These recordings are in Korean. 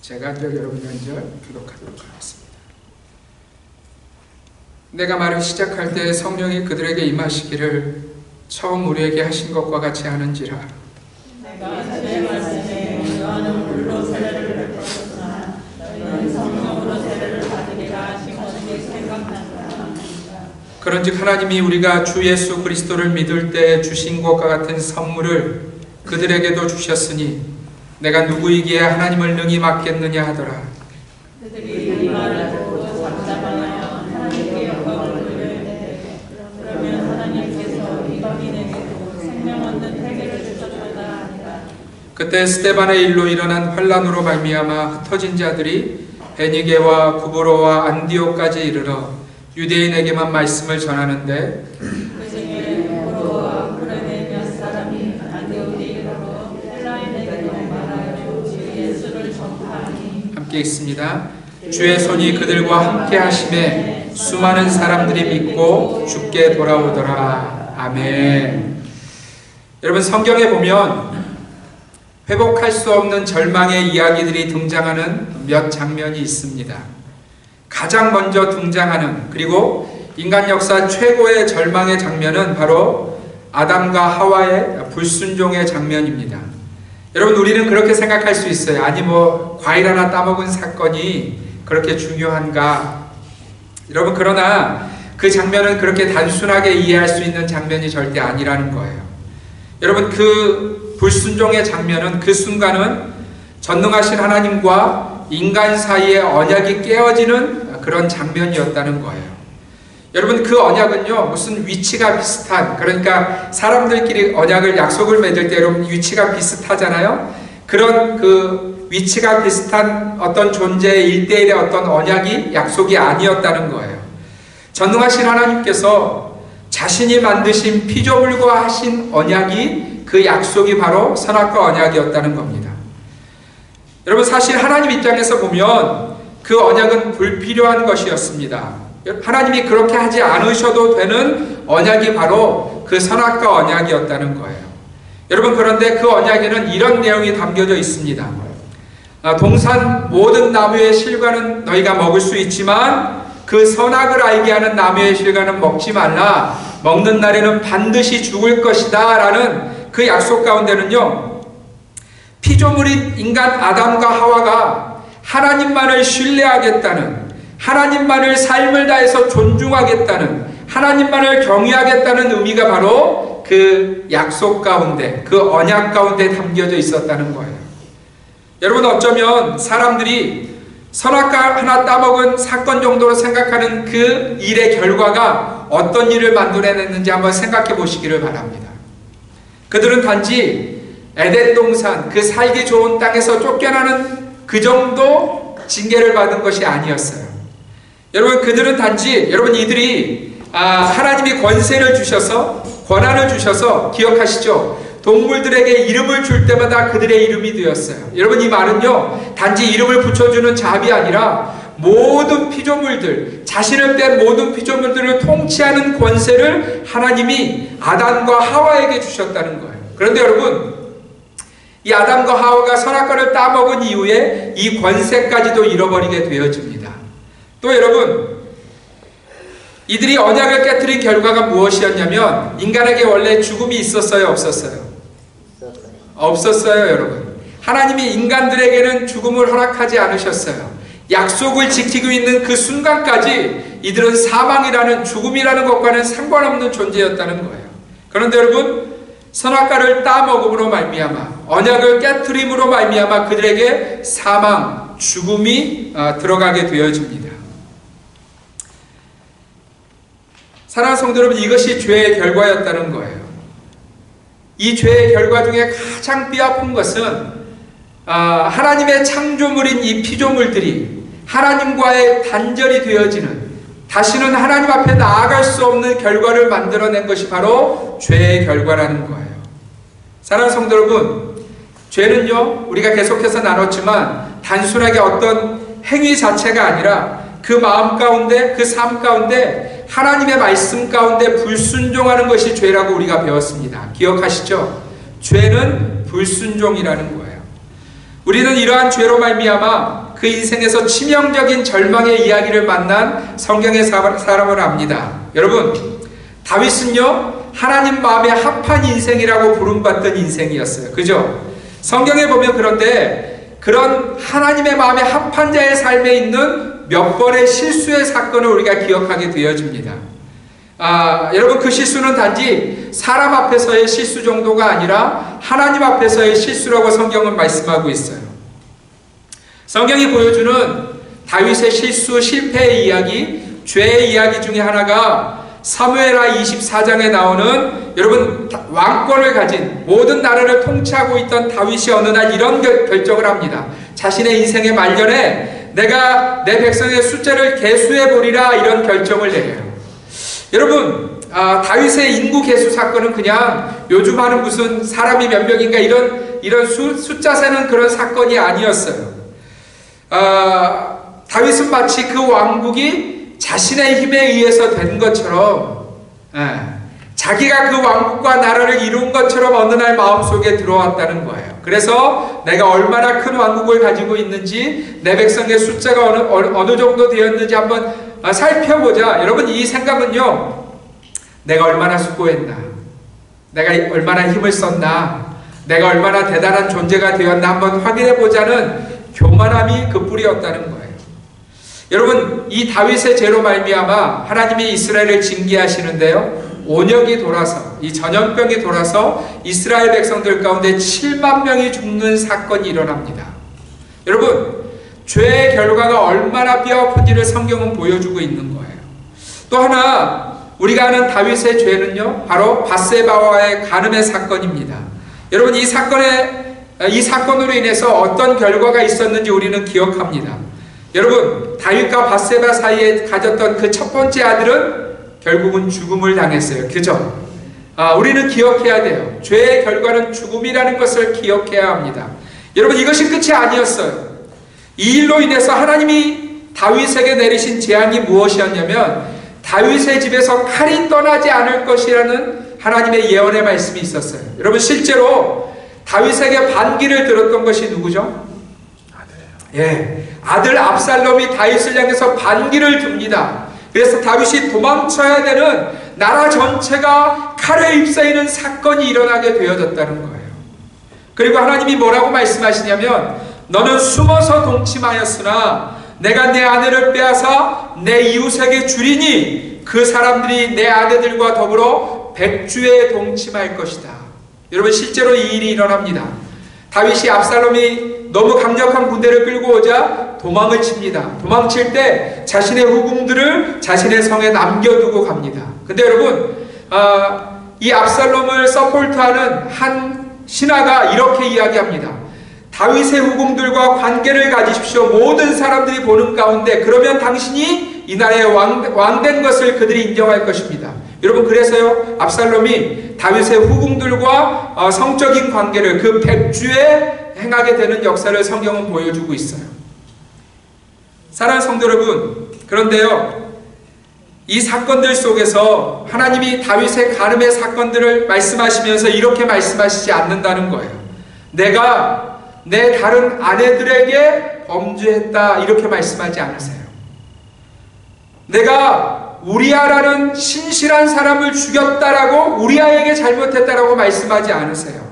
제가 한 절 여러분이 한 절 교독하도록 하겠습니다. 내가 말을 시작할 때 성령이 그들에게 임하시기를 처음 우리에게 하신 것과 같이 하는지라. 내가 내 말씀에 너는 물로 세례를 베풀었으나 너희는 성령으로 세례를 받으리라 하신 것이 생각난다. 그런즉 하나님이 우리가 주 예수 그리스도를 믿을 때 주신 것과 같은 선물을 그들에게도 주셨으니 내가 누구이기에 하나님을 능히 맡겠느냐 하더라. 그들이 이 말을 듣고 잠잠하여 하나님께 영광을 돌리되 그러면 하나님께서 이방인에게도 생명 얻는 세계를 주셨도다 하니라. 그때 스데반의 일로 일어난 환란으로 말미암아 흩어진 자들이 베니게와 구브로와 안디옥까지 이르러 유대인에게만 말씀을 전하는데 그 중에 구브로와 구레네 몇 사람이 안디옥에 이르러 헬라인에게도 말하여 주 예수를 전파하니. 함께 읽습니다. 주의 손이 그들과 함께 하심에 수많은 사람들이 믿고 주께 돌아오더라. 아멘. 여러분, 성경에 보면 회복할 수 없는 절망의 이야기들이 등장하는 몇 장면이 있습니다. 가장 먼저 등장하는, 그리고 인간 역사 최고의 절망의 장면은 바로 아담과 하와의 불순종의 장면입니다. 여러분, 우리는 그렇게 생각할 수 있어요. 아니 과일 하나 따먹은 사건이 그렇게 중요한가? 여러분, 그러나 그 장면은 그렇게 단순하게 이해할 수 있는 장면이 절대 아니라는 거예요. 여러분, 그 불순종의 장면은, 그 순간은 전능하신 하나님과 인간 사이의 언약이 깨어지는 그런 장면이었다는 거예요. 여러분, 그 언약은요, 무슨 위치가 비슷한, 그러니까 사람들끼리 언약을, 약속을 맺을 때 여러분 위치가 비슷하잖아요. 그런 그 위치가 비슷한 어떤 존재의 1대1의 어떤 언약이, 약속이 아니었다는 거예요. 전능하신 하나님께서 자신이 만드신 피조물과 하신 언약이, 그 약속이 바로 선악과 언약이었다는 겁니다. 여러분, 사실 하나님 입장에서 보면 그 언약은 불필요한 것이었습니다. 하나님이 그렇게 하지 않으셔도 되는 언약이 바로 그 선악과 언약이었다는 거예요. 여러분, 그런데 그 언약에는 이런 내용이 담겨져 있습니다. 동산 모든 나무의 실과는 너희가 먹을 수 있지만 그 선악을 알게 하는 나무의 실과는 먹지 말라. 먹는 날에는 반드시 죽을 것이다 라는 그 약속 가운데는요, 피조물인 인간 아담과 하와가 하나님만을 신뢰하겠다는, 하나님만을 삶을 다해서 존중하겠다는, 하나님만을 경외하겠다는 의미가 바로 그 약속 가운데, 그 언약 가운데 담겨져 있었다는 거예요. 여러분, 어쩌면 사람들이 선악과 하나 따먹은 사건 정도로 생각하는 그 일의 결과가 어떤 일을 만들어냈는지 한번 생각해 보시기를 바랍니다. 그들은 단지 에덴 동산, 그 살기 좋은 땅에서 쫓겨나는 그 정도 징계를 받은 것이 아니었어요. 여러분, 그들은 단지, 여러분, 이들이 하나님이 권세를 주셔서, 권한을 주셔서, 기억하시죠? 동물들에게 이름을 줄 때마다 그들의 이름이 되었어요. 여러분, 이 말은요, 단지 이름을 붙여주는 잡이 아니라 모든 피조물들, 자신을 뺀 모든 피조물들을 통치하는 권세를 하나님이 아담과 하와에게 주셨다는 거예요. 그런데 여러분, 이 아담과 하와가 선악과를 따먹은 이후에 이 권세까지도 잃어버리게 되어집니다. 또 여러분, 이들이 언약을 깨뜨린 결과가 무엇이었냐면, 인간에게 원래 죽음이 있었어요, 없었어요? 없었어요, 여러분. 하나님이 인간들에게는 죽음을 허락하지 않으셨어요. 약속을 지키고 있는 그 순간까지 이들은 사망이라는, 죽음이라는 것과는 상관없는 존재였다는 거예요. 그런데 여러분, 선악과를 따먹음으로 말미암아, 언약을 깨트림으로 말미암아 그들에게 사망, 죽음이 들어가게 되어집니다. 사랑하는 성도 여러분, 이것이 죄의 결과였다는 거예요. 이 죄의 결과 중에 가장 뼈아픈 것은 하나님의 창조물인 이 피조물들이 하나님과의 단절이 되어지는, 다시는 하나님 앞에 나아갈 수 없는 결과를 만들어낸 것이 바로 죄의 결과라는 거예요. 사랑하는 성도 여러분, 죄는요, 우리가 계속해서 나눴지만 단순하게 어떤 행위 자체가 아니라 그 마음 가운데, 그 삶 가운데 하나님의 말씀 가운데 불순종하는 것이 죄라고 우리가 배웠습니다. 기억하시죠? 죄는 불순종이라는 거예요. 우리는 이러한 죄로 말미암아 그 인생에서 치명적인 절망의 이야기를 만난 성경의 사람을 압니다. 여러분, 다윗은요 하나님 마음에 합한 인생이라고 부름받던 인생이었어요. 그죠? 성경에 보면 그런데 그런 하나님의 마음에 합한 자의 삶에 있는 몇 번의 실수의 사건을 우리가 기억하게 되어집니다. 여러분, 그 실수는 단지 사람 앞에서의 실수 정도가 아니라 하나님 앞에서의 실수라고 성경은 말씀하고 있어요. 성경이 보여주는 다윗의 실수, 실패의 이야기, 죄의 이야기 중에 하나가 사무엘하 24장에 나오는, 여러분, 왕권을 가진 모든 나라를 통치하고 있던 다윗이 어느 날 이런 결정을 합니다. 자신의 인생의 말년에 내가 내 백성의 숫자를 계수해 보리라, 이런 결정을 내려요. 여러분, 다윗의 인구 계수 사건은 그냥 요즘 하는 무슨 사람이 몇 명인가 이런 숫자 세는 그런 사건이 아니었어요. 다윗은 마치 그 왕국이 자신의 힘에 의해서 된 것처럼, 자기가 그 왕국과 나라를 이룬 것처럼 어느 날 마음속에 들어왔다는 거예요. 그래서 내가 얼마나 큰 왕국을 가지고 있는지, 내 백성의 숫자가 어느 정도 되었는지 한번 살펴보자. 여러분, 이 생각은요, 내가 얼마나 수고했나, 내가 얼마나 힘을 썼나, 내가 얼마나 대단한 존재가 되었나 한번 확인해보자는 교만함이 그 뿌리였다는 거예요. 여러분, 이 다윗의 죄로 말미암아 하나님이 이스라엘을 징계하시는데요, 온역이 돌아서, 이 전염병이 돌아서 이스라엘 백성들 가운데 7만 명이 죽는 사건이 일어납니다. 여러분, 죄의 결과가 얼마나 뼈아픈지를 성경은 보여주고 있는 거예요. 또 하나 우리가 아는 다윗의 죄는요, 바로 밧세바와의 간음의 사건입니다. 여러분, 이 사건으로 인해서 어떤 결과가 있었는지 우리는 기억합니다. 여러분, 다윗과 밧세바 사이에 가졌던 그 첫 번째 아들은 결국은 죽음을 당했어요. 그죠? 우리는 기억해야 돼요. 죄의 결과는 죽음이라는 것을 기억해야 합니다. 여러분, 이것이 끝이 아니었어요. 이 일로 인해서 하나님이 다윗에게 내리신 재앙이 무엇이었냐면, 다윗의 집에서 칼이 떠나지 않을 것이라는 하나님의 예언의 말씀이 있었어요. 여러분, 실제로 다윗에게 반기를 들었던 것이 누구죠? 아들 압살롬이 다윗을 향해서 반기를 듭니다. 그래서 다윗이 도망쳐야 되는 나라 전체가 칼에 휩싸이는 사건이 일어나게 되어졌다는 거예요. 그리고 하나님이 뭐라고 말씀하시냐면, 너는 숨어서 동침하였으나 내가 내 아내를 빼앗아 내 이웃에게 주리니 그 사람들이 내 아내들과 더불어 백주에 동침할 것이다. 여러분, 실제로 이 일이 일어납니다. 다윗이 압살롬이 너무 강력한 군대를 끌고 오자 도망을 칩니다. 도망칠 때 자신의 후궁들을 자신의 성에 남겨두고 갑니다. 근데 여러분, 이 압살롬을 서포트하는 한 신하가 이렇게 이야기합니다. 다윗의 후궁들과 관계를 가지십시오. 모든 사람들이 보는 가운데, 그러면 당신이 이 나라의 왕된 것을 그들이 인정할 것입니다. 여러분, 그래서요, 압살롬이 다윗의 후궁들과 성적인 관계를 그 백주에 행하게 되는 역사를 성경은 보여주고 있어요. 사랑하는 성도 여러분, 그런데요, 이 사건들 속에서 하나님이 다윗의 간음의 사건들을 말씀하시면서 이렇게 말씀하시지 않는다는 거예요. 내가 내 다른 아내들에게 범죄했다, 이렇게 말씀하지 않으세요. 내가 우리아라는 신실한 사람을 죽였다라고, 우리아에게 잘못했다라고 말씀하지 않으세요.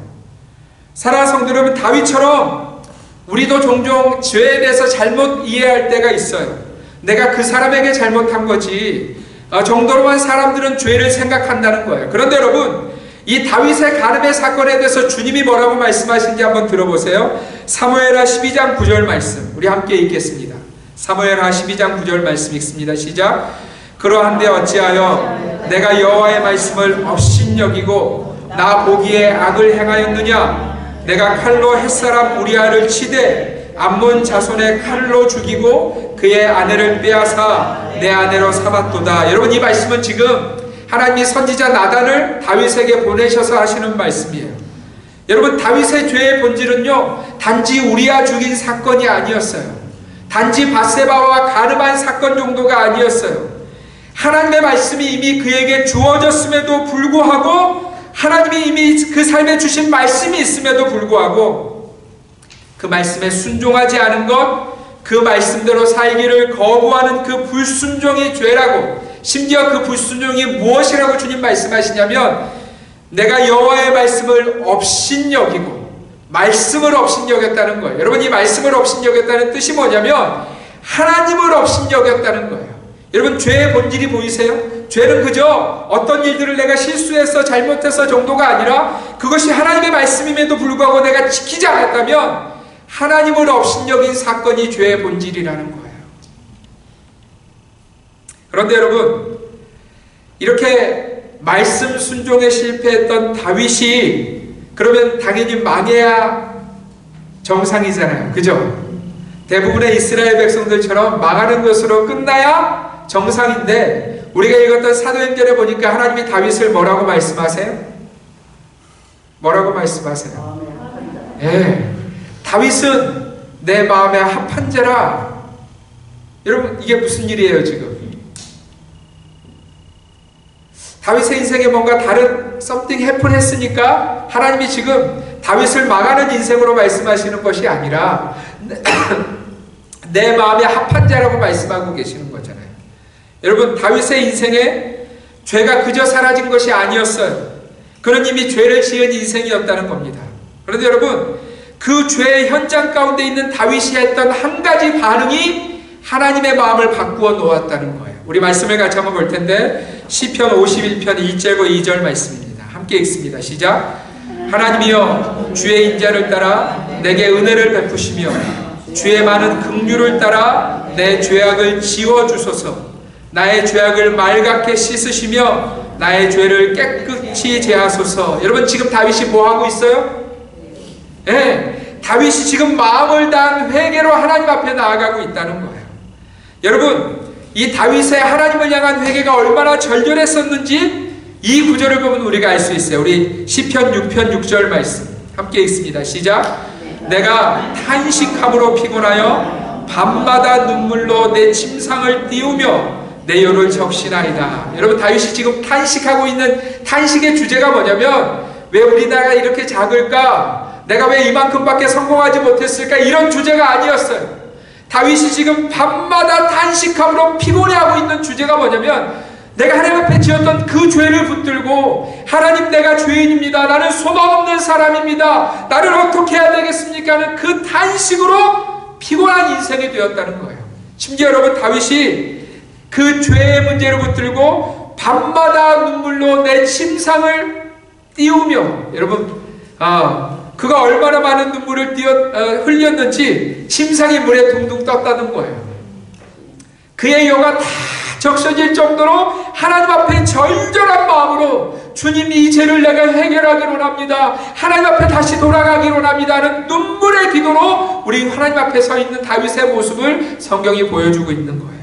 사랑하는 성도 여러분, 다윗처럼 우리도 종종 죄에 대해서 잘못 이해할 때가 있어요. 내가 그 사람에게 잘못한 거지, 정도로만 사람들은 죄를 생각한다는 거예요. 그런데 여러분, 이 다윗의 간음의 사건에 대해서 주님이 뭐라고 말씀하신지 한번 들어보세요. 사무엘하 12장 9절 말씀, 우리 함께 읽겠습니다. 사무엘하 12장 9절 말씀 읽습니다. 시작. 그러한데 어찌하여 내가 여호와의 말씀을 업신여기고 나 보기에 악을 행하였느냐? 내가 칼로 햇사람 우리아를 치되 암몬 자손의 칼로 죽이고 그의 아내를 빼앗아 내 아내로 삼았도다. 여러분, 이 말씀은 지금 하나님이 선지자 나단을 다윗에게 보내셔서 하시는 말씀이에요. 여러분, 다윗의 죄의 본질은요, 단지 우리아 죽인 사건이 아니었어요. 단지 밧세바와 간음한 사건 정도가 아니었어요. 하나님의 말씀이 이미 그에게 주어졌음에도 불구하고, 하나님이 이미 그 삶에 주신 말씀이 있음에도 불구하고, 그 말씀에 순종하지 않은 것, 그 말씀대로 살기를 거부하는 그 불순종이 죄라고, 심지어 그 불순종이 무엇이라고 주님 말씀하시냐면 내가 여호와의 말씀을 업신여기고, 말씀을 업신여겼다는 거예요. 여러분, 이 말씀을 업신여겼다는 뜻이 뭐냐면 하나님을 업신여겼다는 거예요. 여러분, 죄의 본질이 보이세요? 죄는 그저 어떤 일들을 내가 실수해서 잘못해서 정도가 아니라 그것이 하나님의 말씀임에도 불구하고 내가 지키지 않았다면 하나님을 업신여긴 사건이 죄의 본질이라는 거예요. 그런데 여러분, 이렇게 말씀 순종에 실패했던 다윗이 그러면 당연히 망해야 정상이잖아요. 그죠? 대부분의 이스라엘 백성들처럼 망하는 것으로 끝나야 정상인데, 우리가 읽었던 사도행전에 보니까 하나님이 다윗을 뭐라고 말씀하세요? 뭐라고 말씀하세요? 예, 다윗은 내 마음에 합한 자라. 여러분, 이게 무슨 일이에요 지금? 다윗의 인생에 뭔가 다른 something happen 했으니까 하나님이 지금 다윗을 망하는 인생으로 말씀하시는 것이 아니라 내 마음에 합한 자라고 말씀하고 계시는 거잖아요. 여러분, 다윗의 인생에 죄가 그저 사라진 것이 아니었어요. 그는 이미 죄를 지은 인생이었다는 겁니다. 그런데 여러분, 그 죄의 현장 가운데 있는 다윗이 했던 한 가지 반응이 하나님의 마음을 바꾸어 놓았다는 거예요. 우리 말씀을 같이 한번 볼 텐데, 시편 51편 1절과 2절 말씀입니다. 함께 읽습니다. 시작. 하나님이여, 주의 인자를 따라 내게 은혜를 베푸시며 주의 많은 긍휼을 따라 내 죄악을 지워주소서. 나의 죄악을 맑게 씻으시며 나의 죄를 깨끗이 제하소서. 여러분, 지금 다윗이 뭐 하고 있어요? 네, 다윗이 지금 마음을 다한 회개로 하나님 앞에 나아가고 있다는 거예요. 여러분, 이 다윗의 하나님을 향한 회개가 얼마나 절절했었는지 이 구절을 보면 우리가 알 수 있어요. 우리 시편 6편 6절 말씀 함께 읽습니다. 시작. 내가 탄식함으로 피곤하여 밤마다 눈물로 내 침상을 띄우며 내 혀를 적시나이다. 여러분, 다윗이 지금 탄식하고 있는 탄식의 주제가 뭐냐면, 왜 우리나라가 이렇게 작을까? 내가 왜 이만큼밖에 성공하지 못했을까? 이런 주제가 아니었어요. 다윗이 지금 밤마다 탄식함으로 피곤해하고 있는 주제가 뭐냐면, 내가 하나님 앞에 지었던 그 죄를 붙들고, 하나님, 내가 죄인입니다. 나는 소망없는 사람입니다. 나를 어떻게 해야 되겠습니까? 하는 그 탄식으로 피곤한 인생이 되었다는 거예요. 심지어 여러분, 다윗이 그 죄의 문제를 붙들고 밤마다 눈물로 내 침상을 띄우며, 여러분, 그가 얼마나 많은 눈물을 흘렸는지 침상이 물에 둥둥 떴다는 거예요. 그의 혀가 다 적셔질 정도로 하나님 앞에 절절한 마음으로, 주님, 이 죄를 내가 해결하기로 합니다. 하나님 앞에 다시 돌아가기로 합니다 하는 눈물의 기도로 우리 하나님 앞에 서 있는 다윗의 모습을 성경이 보여주고 있는 거예요.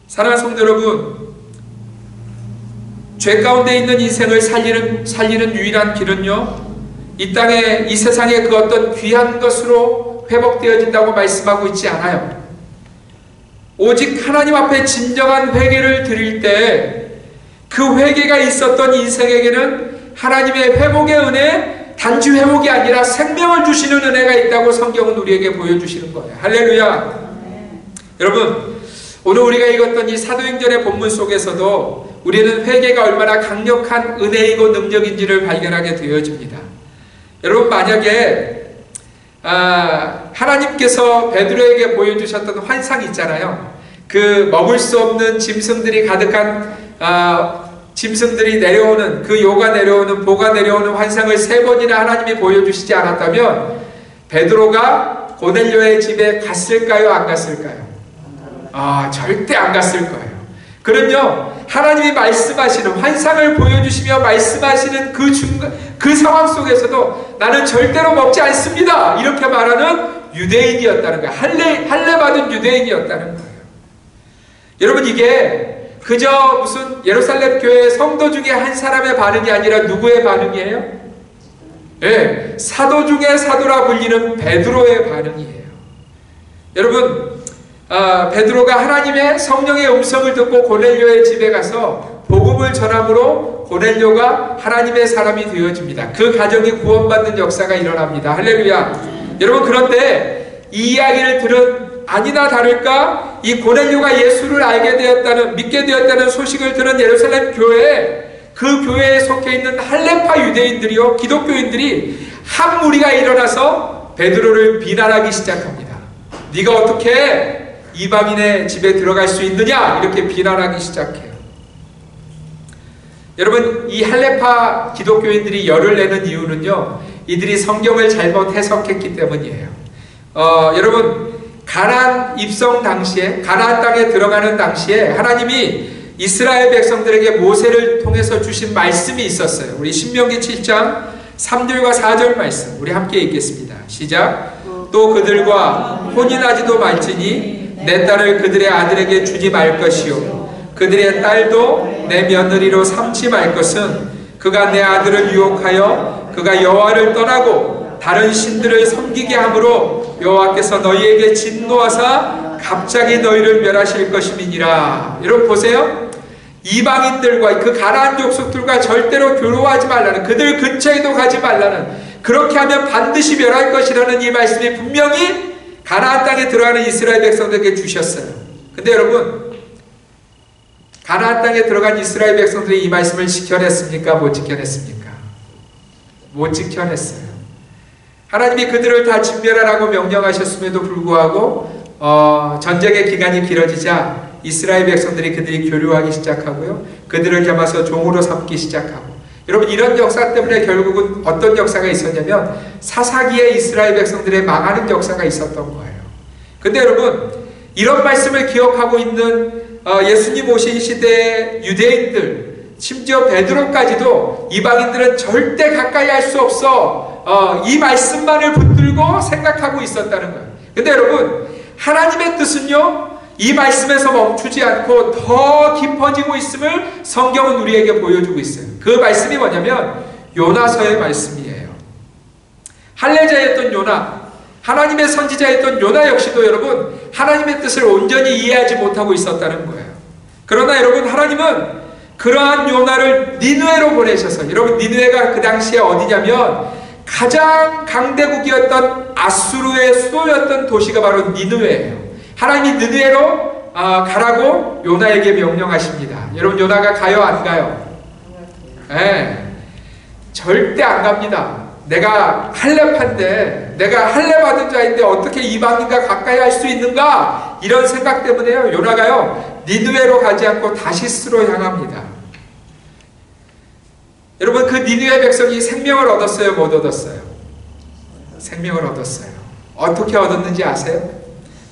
사랑하는 성도 여러분, 죄 가운데 있는 인생을 살리는 유일한 길은요, 이 땅에, 이 세상에 그 어떤 귀한 것으로 회복되어진다고 말씀하고 있지 않아요. 오직 하나님 앞에 진정한 회개를 드릴 때 그 회개가 있었던 인생에게는 하나님의 회복의 은혜, 단지 회복이 아니라 생명을 주시는 은혜가 있다고 성경은 우리에게 보여주시는 거예요. 할렐루야. 여러분, 오늘 우리가 읽었던 이 사도행전의 본문 속에서도 우리는 회개가 얼마나 강력한 은혜이고 능력인지를 발견하게 되어집니다. 여러분, 만약에 하나님께서 베드로에게 보여주셨던 환상이 있잖아요. 그 먹을 수 없는 짐승들이 가득한 짐승들이 내려오는, 그 요가 내려오는, 보가 내려오는 환상을 3번이나 하나님이 보여주시지 않았다면 베드로가 고넬료의 집에 갔을까요? 안 갔을까요? 절대 안 갔을 거예요. 그는요, 하나님이 말씀하시는, 환상을 보여주시며 말씀하시는 그 상황 속에서도 나는 절대로 먹지 않습니다, 이렇게 말하는 유대인이었다는 거예요. 할례 받은 유대인이었다는 거예요. 여러분, 이게 그저 무슨 예루살렘 교회 성도 중에 한 사람의 반응이 아니라 누구의 반응이에요? 네, 사도 중에 사도라 불리는 베드로의 반응이에요. 여러분, 베드로가 하나님의 성령의 음성을 듣고 고넬료의 집에 가서 복음을 전함으로 고넬료가 하나님의 사람이 되어집니다. 그 가정이 구원받는 역사가 일어납니다. 할렐루야. 여러분, 그런데 이 이야기를 들은 아니나 다를까 이 고넬료가 예수를 알게 되었다는, 믿게 되었다는 소식을 들은 예루살렘 교회, 그 교회에 속해 있는 할레파 유대인들이요, 기독교인들이 한 무리가 일어나서 베드로를 비난하기 시작합니다. 네가 어떻게 이방인의 집에 들어갈 수 있느냐, 이렇게 비난하기 시작해요. 여러분, 이 할레파 기독교인들이 열을 내는 이유는요, 이들이 성경을 잘못 해석했기 때문이에요. 여러분, 가나안 입성 당시에, 가나안 땅에 들어가는 당시에 하나님이 이스라엘 백성들에게 모세를 통해서 주신 말씀이 있었어요. 우리 신명기 7장 3절과 4절 말씀 우리 함께 읽겠습니다. 시작. 또 그들과 혼인하지도 말지니 내 딸을 그들의 아들에게 주지 말 것이요 그들의 딸도 내 며느리로 삼지 말 것은 그가 내 아들을 유혹하여 그가 여호와를 떠나고 다른 신들을 섬기게 함으로 여호와께서 너희에게 진노하사 갑자기 너희를 멸하실 것임이니라. 여러분 보세요. 이방인들과 그 가나안 족속들과 절대로 교류하지 말라는, 그들 근처에도 가지 말라는, 그렇게 하면 반드시 멸할 것이라는 이 말씀이 분명히 가나안 땅에 들어가는 이스라엘 백성들에게 주셨어요. 근데 여러분, 가나안 땅에 들어간 이스라엘 백성들이 이 말씀을 지켜냈습니까? 못 지켜냈습니까? 못 지켜냈어요. 하나님이 그들을 다 진멸하라고 명령하셨음에도 불구하고 전쟁의 기간이 길어지자 이스라엘 백성들이 그들이 교류하기 시작하고요, 그들을 잡아서 종으로 삼기 시작하고, 여러분 이런 역사 때문에 결국은 어떤 역사가 있었냐면 사사기에 이스라엘 백성들의 망하는 역사가 있었던 거예요. 근데 여러분, 이런 말씀을 기억하고 있는 예수님 오신 시대의 유대인들, 심지어 베드로까지도 이방인들은 절대 가까이 할 수 없어 이 말씀만을 붙들고 생각하고 있었다는 거예요. 근데 여러분, 하나님의 뜻은요, 이 말씀에서 멈추지 않고 더 깊어지고 있음을 성경은 우리에게 보여주고 있어요. 그 말씀이 뭐냐면 요나서의 말씀이에요. 할례자였던 요나, 하나님의 선지자였던 요나 역시도 여러분 하나님의 뜻을 온전히 이해하지 못하고 있었다는 거예요. 그러나 여러분, 하나님은 그러한 요나를 니느웨로 보내셔서, 여러분 니느웨가 그 당시에 어디냐면 가장 강대국이었던 아수르의 수도였던 도시가 바로 니느웨예요. 하나님이 니느웨로 가라고 요나에게 명령하십니다. 여러분, 요나가 가요, 안 가요? 네, 절대 안 갑니다. 내가 할례파인데, 내가 할례받은 자인데 어떻게 이방인과 가까이 할 수 있는가? 이런 생각 때문에요, 요나가요 니느웨로 가지 않고 다시스로 향합니다. 여러분, 그 니느웨 백성이 생명을 얻었어요, 못 얻었어요? 생명을 얻었어요. 어떻게 얻었는지 아세요?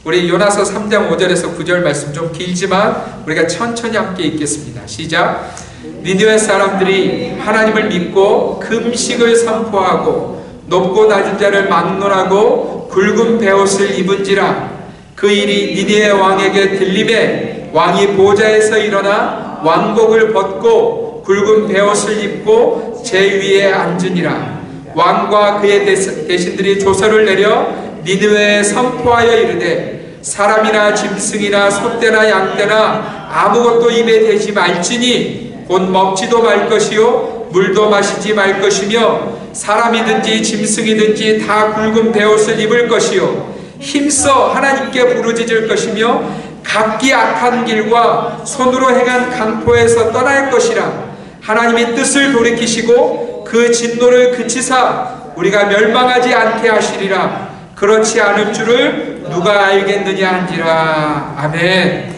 우리 요나서 3장 5절에서 9절 말씀 좀 길지만 우리가 천천히 함께 읽겠습니다. 시작. 니느웨 사람들이 하나님을 믿고 금식을 선포하고 높고 낮은 자를 막론하고 굵은 베옷을 입은지라. 그 일이 니느웨 왕에게 들림에 왕이 보좌에서 일어나 왕복을 벗고 굵은 베옷을 입고 제 위에 앉으니라. 왕과 그의 대신들이 조서를 내려 니느웨에 선포하여 이르되 사람이나 짐승이나 소떼나 양떼나 아무것도 입에 대지 말지니 곧 먹지도 말 것이요 물도 마시지 말 것이며 사람이든지 짐승이든지 다 굵은 베옷을 입을 것이요 힘써 하나님께 부르짖을 것이며 각기 악한 길과 손으로 행한 강포에서 떠날 것이라. 하나님이 뜻을 돌이키시고 그 진노를 그치사 우리가 멸망하지 않게 하시리라. 그렇지 않을 줄을 누가 알겠느냐 한지라. 아멘.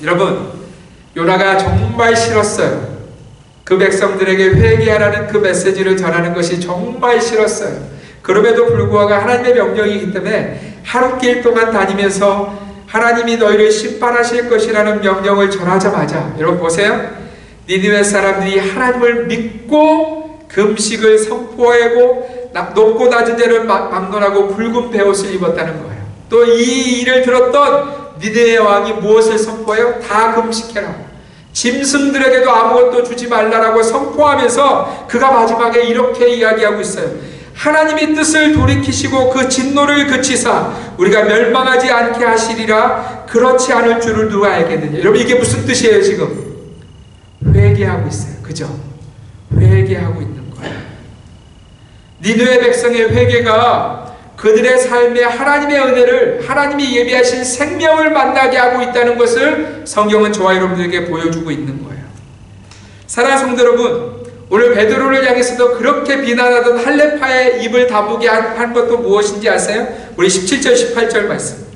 여러분, 요나가 정말 싫었어요. 그 백성들에게 회개하라는 그 메시지를 전하는 것이 정말 싫었어요. 그럼에도 불구하고 하나님의 명령이기 때문에 하루길 동안 다니면서 하나님이 너희를 심판하실 것이라는 명령을 전하자마자, 여러분 보세요. 니느웨 사람들이 하나님을 믿고 금식을 선포하고 높고 낮은 데를 막론하고 굵은 베옷을 입었다는 거예요. 또 이 일을 들었던 니느웨 왕이 무엇을 선포해요? 다 금식해라. 짐승들에게도 아무것도 주지 말라라고 선포하면서 그가 마지막에 이렇게 이야기하고 있어요. 하나님이 뜻을 돌이키시고 그 진노를 그치사 우리가 멸망하지 않게 하시리라. 그렇지 않을 줄을 누가 알겠느냐. 여러분, 이게 무슨 뜻이에요? 지금 회개하고 있어요. 그죠? 회개하고 있는 거예요. 니느웨 백성의 회개가 그들의 삶에 하나님의 은혜를, 하나님이 예비하신 생명을 만나게 하고 있다는 것을 성경은 저와 여러분들에게 보여주고 있는 거예요. 사랑하는 성도 여러분, 오늘 베드로를 향해서도 그렇게 비난하던 할례파의 입을 다무게 한 것도 무엇인지 아세요? 우리 17절 18절 말씀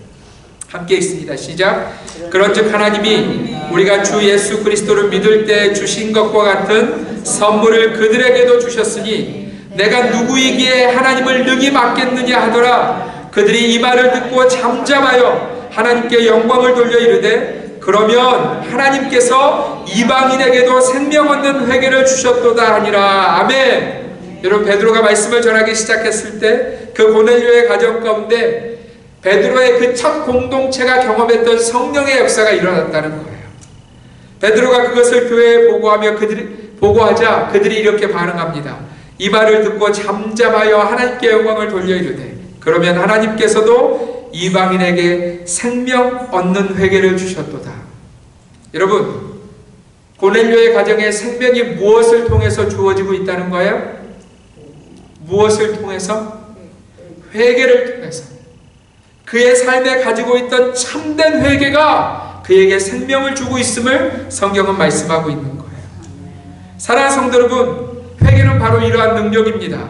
함께 읽습니다. 시작. 그런즉 하나님이 우리가 주 예수 그리스도를 믿을 때 주신 것과 같은 선물을 그들에게도 주셨으니 내가 누구이기에 하나님을 능히 맡겠느냐 하더라. 그들이 이 말을 듣고 잠잠하여 하나님께 영광을 돌려 이르되 그러면 하나님께서 이방인에게도 생명 얻는 회개를 주셨도다 하니라. 아멘. 여러분, 베드로가 말씀을 전하기 시작했을 때 그 고넬료의 가정 가운데 베드로의 그 첫 공동체가 경험했던 성령의 역사가 일어났다는 거예요. 베드로가 그것을 교회에 보고하자 그들이 이렇게 반응합니다. 이 말을 듣고 잠잠하여 하나님께 영광을 돌려 이르되 그러면 하나님께서도 이방인에게 생명 얻는 회개를 주셨도다. 여러분, 고넬료의 가정에 생명이 무엇을 통해서 주어지고 있다는 거예요? 무엇을 통해서? 회개를 통해서. 그의 삶에 가지고 있던 참된 회개가 그에게 생명을 주고 있음을 성경은 말씀하고 있는 거예요. 사랑하는 성도 여러분, 회개는 바로 이러한 능력입니다.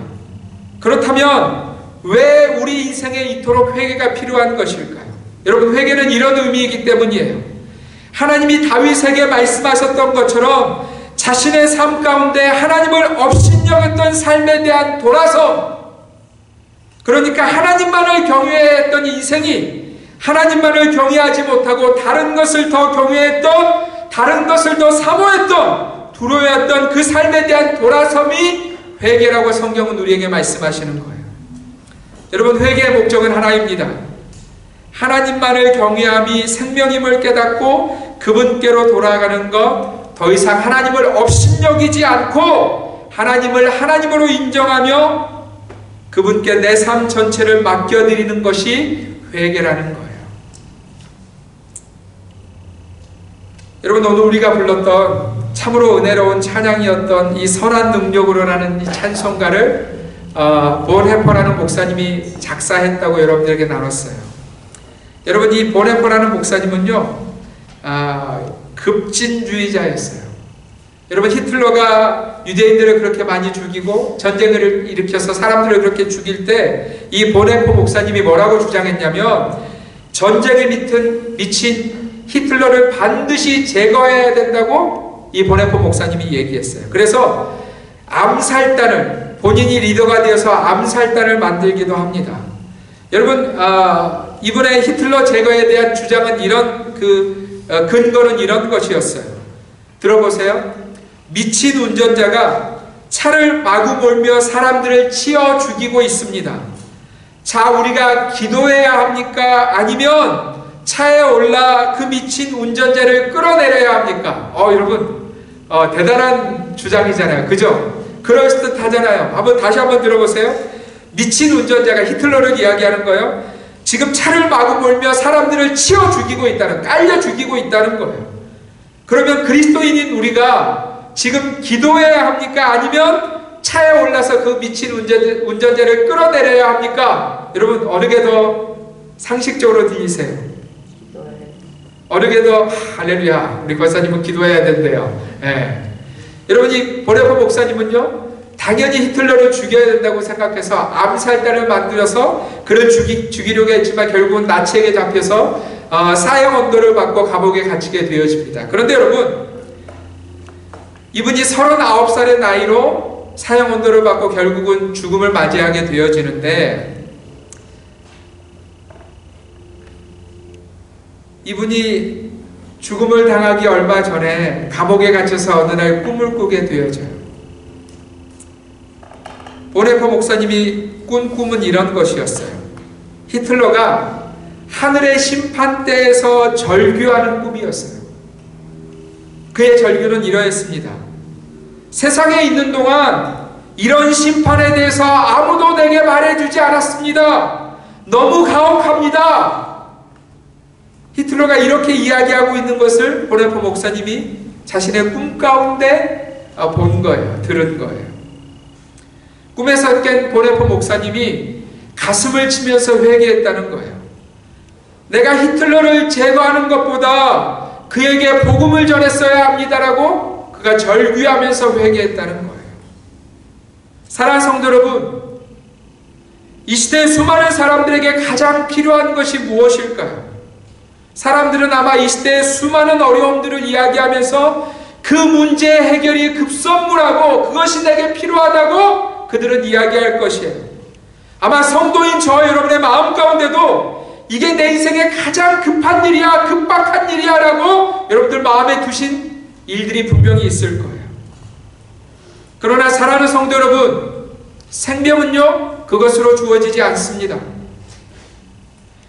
그렇다면 왜 우리 인생에 이토록 회개가 필요한 것일까요? 여러분, 회개는 이런 의미이기 때문이에요. 하나님이 다윗에게 말씀하셨던 것처럼 자신의 삶 가운데 하나님을 업신여겼던 삶에 대한 돌아섬, 그러니까 하나님만을 경외했던 인생이 하나님만을 경외하지 못하고 다른 것을 더 경외했던, 다른 것을 더 사모했던, 두려워했던 그 삶에 대한 돌아섬이 회개라고 성경은 우리에게 말씀하시는 거예요. 여러분, 회개의 목적은 하나입니다. 하나님만을 경외함이 생명임을 깨닫고 그분께로 돌아가는 것, 더 이상 하나님을 업신여기지 않고 하나님을 하나님으로 인정하며 그분께 내 삶 전체를 맡겨드리는 것이 회개라는 거예요. 여러분, 오늘 우리가 불렀던 참으로 은혜로운 찬양이었던 이 선한 능력으로라는 이 찬송가를 본헤퍼라는 목사님이 작사했다고 여러분들에게 나눴어요. 여러분, 이 본헤퍼라는 목사님은요, 급진주의자였어요. 여러분, 히틀러가 유대인들을 그렇게 많이 죽이고 전쟁을 일으켜서 사람들을 그렇게 죽일 때 이 본헤퍼 목사님이 뭐라고 주장했냐면, 전쟁에 미친 히틀러를 반드시 제거해야 된다고 이 본헤퍼 목사님이 얘기했어요. 그래서 암살단을, 본인이 리더가 되어서 암살단을 만들기도 합니다. 여러분, 이번에 히틀러 제거에 대한 주장은 근거는 이런 것이었어요. 들어보세요. 미친 운전자가 차를 마구 몰며 사람들을 치어 죽이고 있습니다. 자, 우리가 기도해야 합니까? 아니면 차에 올라 그 미친 운전자를 끌어내려야 합니까? 여러분, 대단한 주장이잖아요. 그죠? 그럴 듯 하잖아요. 다시 한번 들어보세요. 미친 운전자가 히틀러를 이야기하는 거예요. 지금 차를 마구 몰며 사람들을 치어 죽이고 있다는, 깔려 죽이고 있다는 거예요. 그러면 그리스도인인 우리가 지금 기도해야 합니까? 아니면 차에 올라서 그 미친 운전자를 끌어내려야 합니까? 여러분, 어느 게 더 상식적으로 들리세요? 어느 게 더 할렐루야, 우리 권사님은 기도해야 된대요. 여러분, 이 본헤퍼 목사님은요, 당연히 히틀러를 죽여야 된다고 생각해서 암살단을 만들어서 그를 죽이려고 했지만 결국은 나치에게 잡혀서 사형 언도를 받고 감옥에 갇히게 되어집니다. 그런데 여러분, 이분이 39살의 나이로 사형 언도를 받고 결국은 죽음을 맞이하게 되어지는데, 이분이 죽음을 당하기 얼마 전에 감옥에 갇혀서 어느 날 꿈을 꾸게 되어져요. 본헤퍼 목사님이 꾼 꿈은 이런 것이었어요. 히틀러가 하늘의 심판대에서 절규하는 꿈이었어요. 그의 절규는 이러했습니다. 세상에 있는 동안 이런 심판에 대해서 아무도 내게 말해주지 않았습니다. 너무 가혹합니다. 히틀러가 이렇게 이야기하고 있는 것을 본헤퍼 목사님이 자신의 꿈 가운데 본 거예요. 들은 거예요. 꿈에서 깬 보네포 목사님이 가슴을 치면서 회개했다는 거예요. 내가 히틀러를 제거하는 것보다 그에게 복음을 전했어야 합니다라고 그가 절규하면서 회개했다는 거예요. 사랑하는 성도 여러분, 이 시대의 수많은 사람들에게 가장 필요한 것이 무엇일까요? 사람들은 아마 이 시대의 수많은 어려움들을 이야기하면서 그 문제의 해결이 급선무라고 그것이 내게 필요하다고 그들은 이야기할 것이에요. 아마 성도인 저와 여러분의 마음 가운데도 이게 내 인생의 가장 급한 일이야, 급박한 일이야 라고 여러분들 마음에 두신 일들이 분명히 있을 거예요. 그러나 사랑하는 성도 여러분, 생명은요 그것으로 주어지지 않습니다.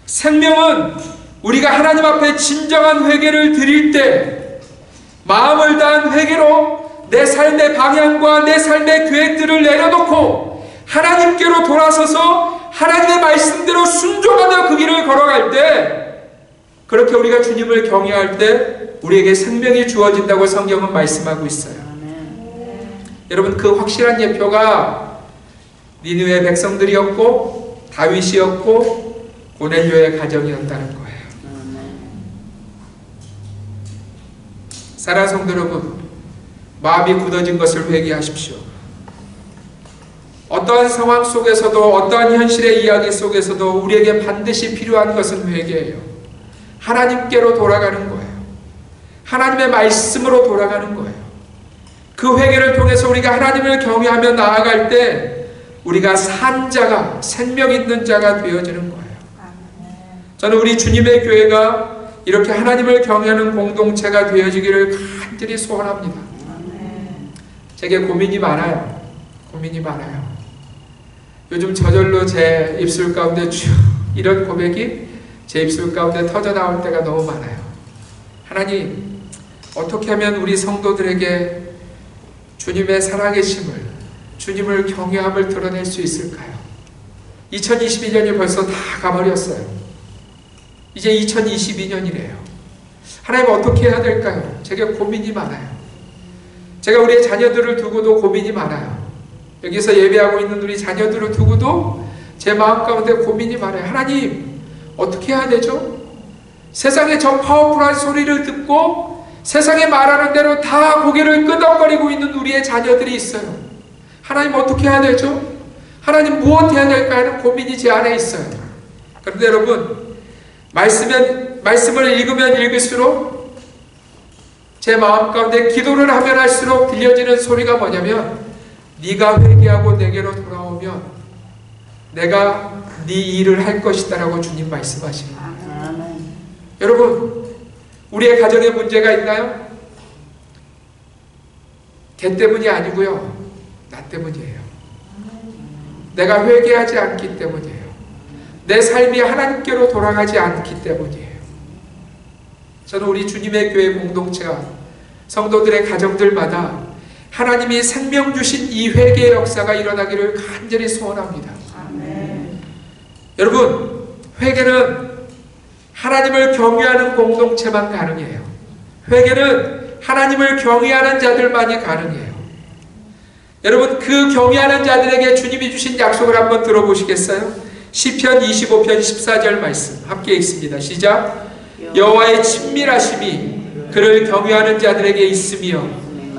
생명은 우리가 하나님 앞에 진정한 회개를 드릴 때 마음을 다한 회개로 내 삶의 방향과 내 삶의 계획들을 내려놓고 하나님께로 돌아서서 하나님의 말씀대로 순종하며 그 길을 걸어갈 때, 그렇게 우리가 주님을 경외할 때 우리에게 생명이 주어진다고 성경은 말씀하고 있어요. 여러분, 그 확실한 예표가 니느웨 백성들이었고 다윗이었고 고넬료의 가정이었다는 거예요. 사랑하는 성도 여러분, 마음이 굳어진 것을 회개하십시오. 어떠한 상황 속에서도 어떠한 현실의 이야기 속에서도 우리에게 반드시 필요한 것은 회개예요. 하나님께로 돌아가는 거예요. 하나님의 말씀으로 돌아가는 거예요. 그 회개를 통해서 우리가 하나님을 경외하며 나아갈 때 우리가 산 자가, 생명 있는 자가 되어지는 거예요. 저는 우리 주님의 교회가 이렇게 하나님을 경외하는 공동체가 되어지기를 간절히 소원합니다. 제게 고민이 많아요. 고민이 많아요. 요즘 저절로 제 입술 가운데 쭉 이런 고백이 제 입술 가운데 터져 나올 때가 너무 많아요. 하나님, 어떻게 하면 우리 성도들에게 주님의 살아계심을, 주님을 경외함을 드러낼 수 있을까요? 2022년이 벌써 다 가버렸어요. 이제 2022년이래요. 하나님, 어떻게 해야 될까요? 제게 고민이 많아요. 제가 우리의 자녀들을 두고도 고민이 많아요. 여기서 예배하고 있는 우리 자녀들을 두고도 제 마음 가운데 고민이 많아요. 하나님, 어떻게 해야 되죠? 세상의 저 파워풀한 소리를 듣고 세상에 말하는 대로 다 고개를 끄덕거리고 있는 우리의 자녀들이 있어요. 하나님, 어떻게 해야 되죠? 하나님, 무엇 해야 될까 하는 고민이 제 안에 있어요. 그런데 여러분, 말씀을 읽으면 읽을수록 제 마음 가운데 기도를 하면 할수록 들려지는 소리가 뭐냐면, 네가 회개하고 내게로 돌아오면 내가 네 일을 할 것이다 라고 주님 말씀하십니다. 여러분, 우리의 가정에 문제가 있나요? 걔 때문이 아니고요, 나 때문이에요. 내가 회개하지 않기 때문이에요. 내 삶이 하나님께로 돌아가지 않기 때문이에요. 저는 우리 주님의 교회 공동체와 성도들의 가정들마다 하나님이 생명 주신 이 회개의 역사가 일어나기를 간절히 소원합니다. 아멘. 여러분, 회개는 하나님을 경외하는 공동체만 가능해요. 회개는 하나님을 경외하는 자들만이 가능해요. 여러분, 그 경외하는 자들에게 주님이 주신 약속을 한번 들어보시겠어요? 시편 25편 14절 말씀 함께 읽습니다. 시작. 여호와의 친밀하심이 그를 경외하는 자들에게 있으며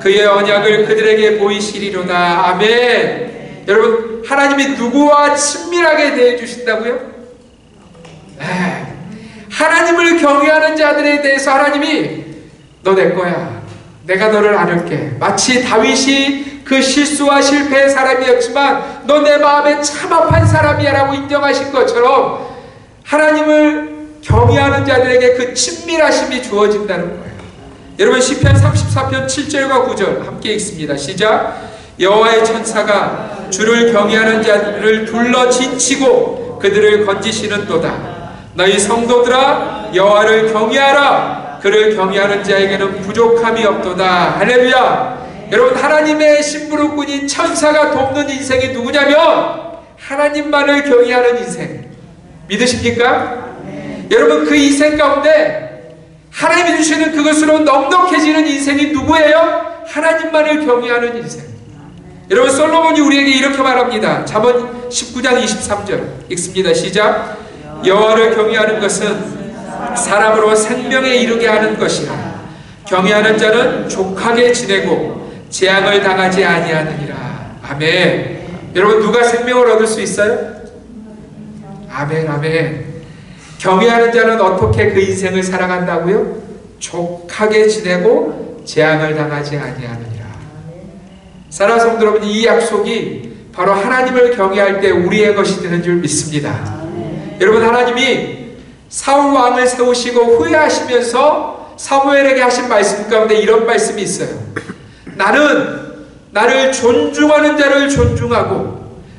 그의 언약을 그들에게 보이시리로다. 아멘. 여러분, 하나님이 누구와 친밀하게 대해주신다고요? 하나님을 경외하는 자들에 대해서 하나님이 너 내 거야, 내가 너를 안을게. 마치 다윗이 그 실수와 실패의 사람이었지만 너 내 마음에 참합한 사람이야 라고 인정하신 것처럼 하나님을 경외하는 자들에게 그 친밀하심이 주어진다는 거예요. 여러분, 시편 34편 7절과 9절 함께 읽습니다. 시작. 여호와의 천사가 주를 경외하는 자들을 둘러 진치고 그들을 건지시는도다. 너희 성도들아, 여호와를 경외하라. 그를 경외하는 자에게는 부족함이 없도다. 할렐루야. 여러분, 하나님의 심부름꾼인 천사가 돕는 인생이 누구냐면 하나님만을 경외하는 인생. 믿으십니까? 여러분, 그 인생 가운데 하나님이 주시는 그것으로 넉넉해지는 인생이 누구예요? 하나님만을 경외하는 인생. 여러분, 솔로몬이 우리에게 이렇게 말합니다. 잠언 19장 23절 읽습니다. 시작. 여호와를 경외하는 것은 사람으로 생명에 이르게 하는 것이라. 경외하는 자는 족하게 지내고 재앙을 당하지 아니하느니라. 아멘. 여러분, 누가 생명을 얻을 수 있어요? 아멘, 아멘. 경외하는 자는 어떻게 그 인생을 살아간다고요? 족하게 지내고 재앙을 당하지 아니하느니라. 사랑하는 성도 여러분, 이 약속이 바로 하나님을 경외할 때 우리의 것이 되는 줄 믿습니다. 여러분, 하나님이 사울 왕을 세우시고 후회하시면서 사무엘에게 하신 말씀 가운데 이런 말씀이 있어요. 나를 존중하는 자를 존중하고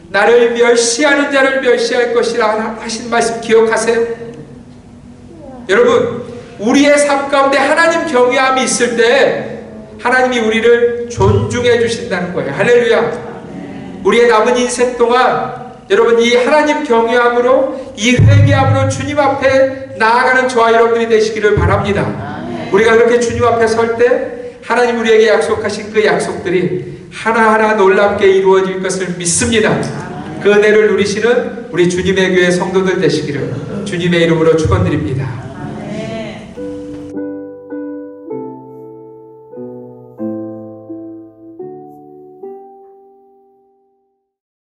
나를 멸시하는 자를 멸시할 것이라 하신 말씀 기억하세요? 여러분, 우리의 삶 가운데 하나님 경외함이 있을 때 하나님이 우리를 존중해 주신다는 거예요. 할렐루야. 우리의 남은 인생 동안 여러분, 이 하나님 경외함으로, 이 회개함으로 주님 앞에 나아가는 저와 여러분들이 되시기를 바랍니다. 우리가 그렇게 주님 앞에 설 때 하나님 우리에게 약속하신 그 약속들이 하나하나 놀랍게 이루어질 것을 믿습니다. 그 은혜를 누리시는 우리 주님의 교회 성도들 되시기를 주님의 이름으로 축원드립니다.